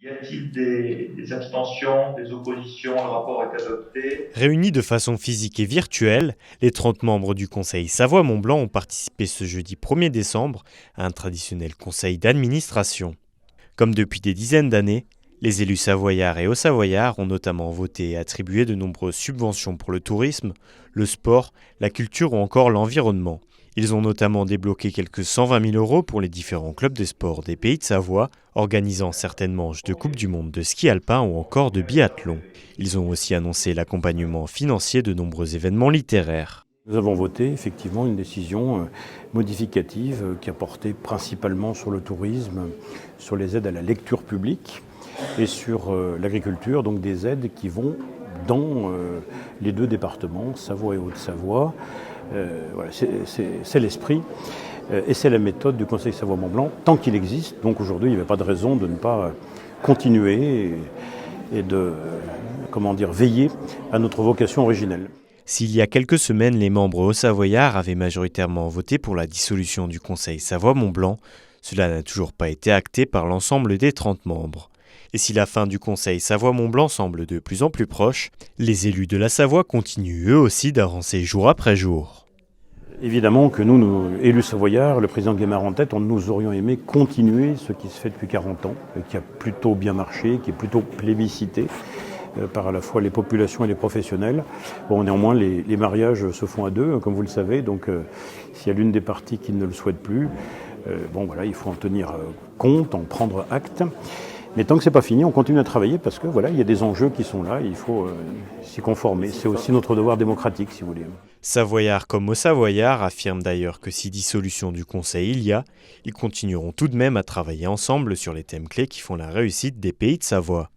Y a-t-il des abstentions, des oppositions? Le rapport est adopté. Réunis de façon physique et virtuelle, les 30 membres du Conseil Savoie-Mont-Blanc ont participé ce jeudi 1er décembre à un traditionnel conseil d'administration. Comme depuis des dizaines d'années, les élus savoyards et haut-savoyards ont notamment voté et attribué de nombreuses subventions pour le tourisme, le sport, la culture ou encore l'environnement. Ils ont notamment débloqué quelques 120 000 € pour les différents clubs de sport des Pays de Savoie, organisant certaines manches de Coupe du Monde de ski alpin ou encore de biathlon. Ils ont aussi annoncé l'accompagnement financier de nombreux événements littéraires. Nous avons voté effectivement une décision modificative qui a porté principalement sur le tourisme, sur les aides à la lecture publique et sur l'agriculture, donc des aides qui vont dans les deux départements, Savoie et Haute-Savoie. Voilà, c'est l'esprit et c'est la méthode du Conseil Savoie-Mont-Blanc tant qu'il existe. Donc aujourd'hui, il n'y avait pas de raison de ne pas continuer et de veiller à notre vocation originelle. S'il y a quelques semaines, les membres haut-savoyards avaient majoritairement voté pour la dissolution du Conseil Savoie-Mont-Blanc, cela n'a toujours pas été acté par l'ensemble des 30 membres. Et si la fin du Conseil Savoie-Mont-Blanc semble de plus en plus proche, les élus de la Savoie continuent eux aussi d'avancer jour après jour. Évidemment que nous, élus savoyards, le président Guémard en tête, nous aurions aimé continuer ce qui se fait depuis 40 ans, qui a plutôt bien marché, qui est plutôt plébiscité par à la fois les populations et les professionnels. Bon, néanmoins, les mariages se font à deux, comme vous le savez, donc s'il y a l'une des parties qui ne le souhaite plus, il faut en tenir compte, en prendre acte. Mais tant que c'est pas fini, on continue à travailler parce que il y a des enjeux qui sont là, et il faut s'y conformer. C'est aussi notre devoir démocratique, si vous voulez. Savoyards comme haut-savoyards affirment d'ailleurs que si dissolution du Conseil il y a, ils continueront tout de même à travailler ensemble sur les thèmes clés qui font la réussite des Pays de Savoie.